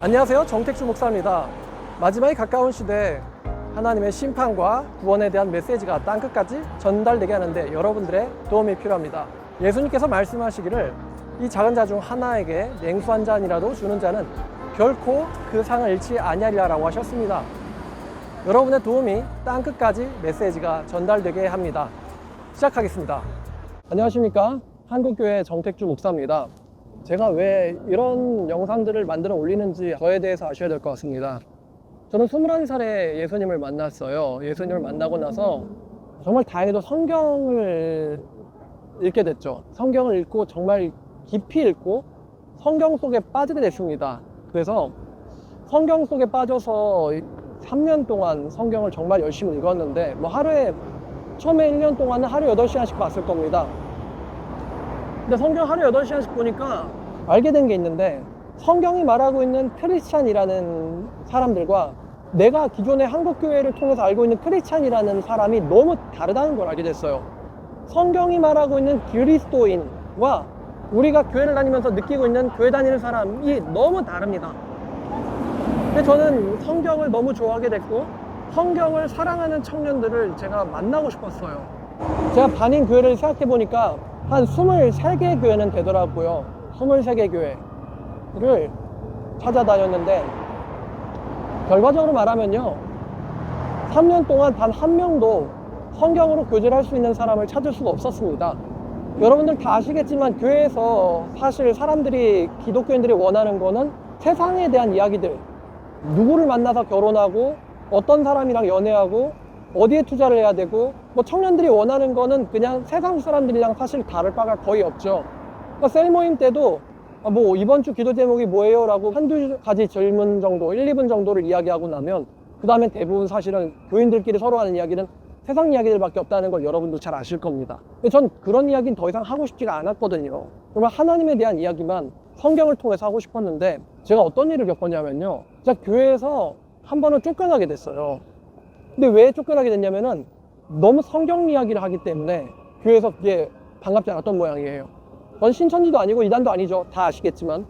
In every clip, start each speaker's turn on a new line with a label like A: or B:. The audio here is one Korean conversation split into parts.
A: 안녕하세요, 정택주 목사입니다. 마지막이 가까운 시대에 하나님의 심판과 구원에 대한 메시지가 땅끝까지 전달되게 하는데 여러분들의 도움이 필요합니다. 예수님께서 말씀하시기를 이 작은 자 중 하나에게 냉수 한 잔이라도 주는 자는 결코 그 상을 잃지 아니하리라 라고 하셨습니다. 여러분의 도움이 땅끝까지 메시지가 전달되게 합니다. 시작하겠습니다. 안녕하십니까, 한국교회 정택주 목사입니다. 제가 왜 이런 영상들을 만들어 올리는지 저에 대해서 아셔야 될 것 같습니다. 저는 21살에 예수님을 만났어요. 예수님을 만나고 나서 정말 다행히도 성경을 읽게 됐죠. 성경을 읽고 정말 깊이 읽고 성경 속에 빠지게 됐습니다. 그래서 성경 속에 빠져서 3년 동안 성경을 정말 열심히 읽었는데 하루에 처음에 1년 동안은 하루 8시간씩 봤을 겁니다. 근데 성경 하루 8시간씩 보니까 알게 된 게 있는데, 성경이 말하고 있는 크리스찬이라는 사람들과 내가 기존의 한국교회를 통해서 알고 있는 크리스찬이라는 사람이 너무 다르다는 걸 알게 됐어요. 성경이 말하고 있는 그리스도인과 우리가 교회를 다니면서 느끼고 있는 교회 다니는 사람이 너무 다릅니다. 근데 저는 성경을 너무 좋아하게 됐고 성경을 사랑하는 청년들을 제가 만나고 싶었어요. 제가 반인 교회를 생각해 보니까 한 23개 교회는 되더라고요. 23개 교회를 찾아다녔는데 결과적으로 말하면요, 3년 동안 단 한 명도 성경으로 교제를 할 수 있는 사람을 찾을 수가 없었습니다. 여러분들 다 아시겠지만 교회에서 사실 사람들이, 기독교인들이 원하는 거는 세상에 대한 이야기들, 누구를 만나서 결혼하고 어떤 사람이랑 연애하고 어디에 투자를 해야 되고, 청년들이 원하는 거는 그냥 세상 사람들이랑 사실 다를 바가 거의 없죠. 셀 모임 때도 이번 주 기도 제목이 뭐예요? 라고 한두 가지 질문 정도, 1, 2분 정도를 이야기하고 나면 그 다음엔 대부분 사실은 교인들끼리 서로 하는 이야기는 세상 이야기들밖에 없다는 걸 여러분도 잘 아실 겁니다. 근데 전 그런 이야기는 더 이상 하고 싶지가 않았거든요. 정말 하나님에 대한 이야기만 성경을 통해서 하고 싶었는데, 제가 어떤 일을 겪었냐면요, 제가 교회에서 한 번은 쫓겨나게 됐어요. 근데 왜 쫓겨나게 됐냐면은 너무 성경 이야기를 하기 때문에 교회에서 그게 반갑지 않았던 모양이에요. 전 신천지도 아니고 이단도 아니죠. 다 아시겠지만.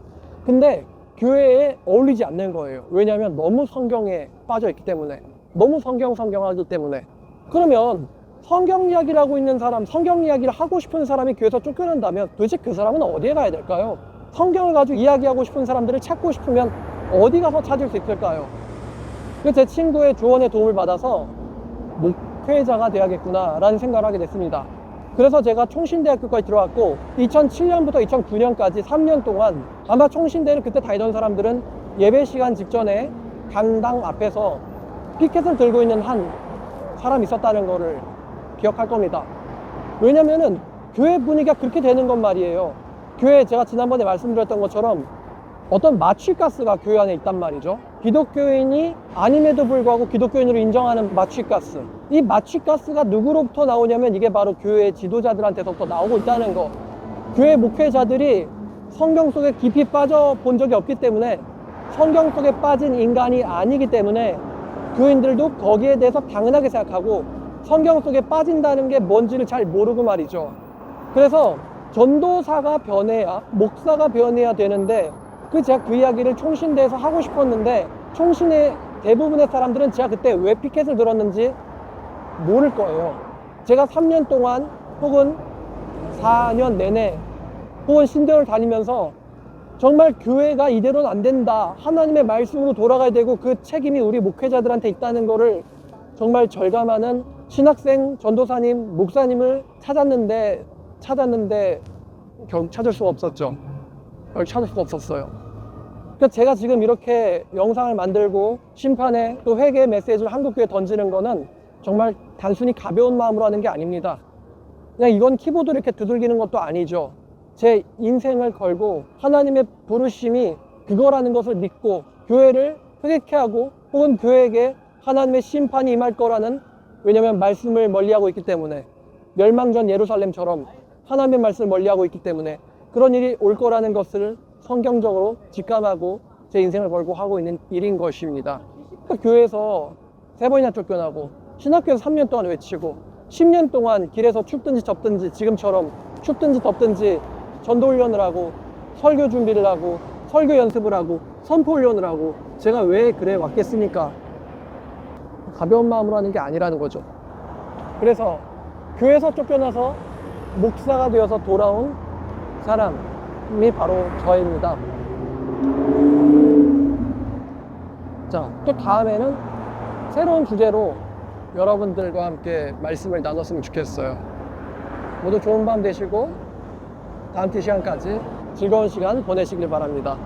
A: 근데 교회에 어울리지 않는 거예요. 왜냐하면 너무 성경에 빠져 있기 때문에, 너무 성경하기 때문에. 그러면 성경 이야기를 하고 있는 사람, 성경 이야기를 하고 싶은 사람이 교회에서 쫓겨난다면 도대체 그 사람은 어디에 가야 될까요? 성경을 가지고 이야기하고 싶은 사람들을 찾고 싶으면 어디 가서 찾을 수 있을까요? 제 친구의 조언에 도움을 받아서 목회자가 돼야겠구나 라는 생각을 하게 됐습니다. 그래서 제가 총신대학교까지 들어왔고 2007년부터 2009년까지 3년 동안, 아마 총신대를 그때 다니던 사람들은 예배 시간 직전에 강당 앞에서 피켓을 들고 있는 한 사람이 있었다는 거를 기억할 겁니다. 왜냐면은 교회 분위기가 그렇게 되는 건 말이에요. 교회, 제가 지난번에 말씀드렸던 것처럼 어떤 마취가스가 교회 안에 있단 말이죠. 기독교인이 아님에도 불구하고 기독교인으로 인정하는 마취가스. 이 마취가스가 누구로부터 나오냐면 이게 바로 교회 지도자들한테서부터 나오고 있다는 거. 교회 목회자들이 성경 속에 깊이 빠져 본 적이 없기 때문에, 성경 속에 빠진 인간이 아니기 때문에 교인들도 거기에 대해서 당연하게 생각하고 성경 속에 빠진다는 게 뭔지를 잘 모르고 말이죠. 그래서 전도사가 변해야, 목사가 변해야 되는데, 제가 그 이야기를 총신대에서 하고 싶었는데 총신의 대부분의 사람들은 제가 그때 왜 피켓을 들었는지 모를 거예요. 제가 3년 동안 혹은 4년 내내 혹은 신대를 다니면서 정말 교회가 이대로는 안 된다, 하나님의 말씀으로 돌아가야 되고 그 책임이 우리 목회자들한테 있다는 거를 정말 절감하는 신학생, 전도사님, 목사님을 찾았는데 결국 찾을 수가 없었죠. 찾을 수가 없었어요. 그래서 제가 지금 이렇게 영상을 만들고 심판의 또 회개의 메시지를 한국교회에 던지는 거는 정말 단순히 가벼운 마음으로 하는 게 아닙니다. 그냥 이건 키보드를 이렇게 두들기는 것도 아니죠. 제 인생을 걸고 하나님의 부르심이 그거라는 것을 믿고 교회를 회개케 하고, 혹은 교회에게 하나님의 심판이 임할 거라는, 왜냐하면 말씀을 멀리하고 있기 때문에, 멸망전 예루살렘처럼 하나님의 말씀을 멀리하고 있기 때문에 그런 일이 올 거라는 것을 성경적으로 직감하고 제 인생을 걸고 하고 있는 일인 것입니다. 교회에서 3번이나 쫓겨나고, 신학교에서 3년 동안 외치고, 10년 동안 길에서 춥든지 덥든지, 지금처럼 춥든지 덥든지 전도훈련을 하고 설교 준비를 하고 설교 연습을 하고 선포 훈련을 하고 제가 왜 그래 왔겠습니까? 가벼운 마음으로 하는 게 아니라는 거죠. 그래서 교회에서 쫓겨나서 목사가 되어서 돌아온 사람이 바로 저입니다. 자, 또 다음에는 새로운 주제로 여러분들과 함께 말씀을 나눴으면 좋겠어요. 모두 좋은 밤 되시고 다음 주 시간까지 즐거운 시간 보내시길 바랍니다.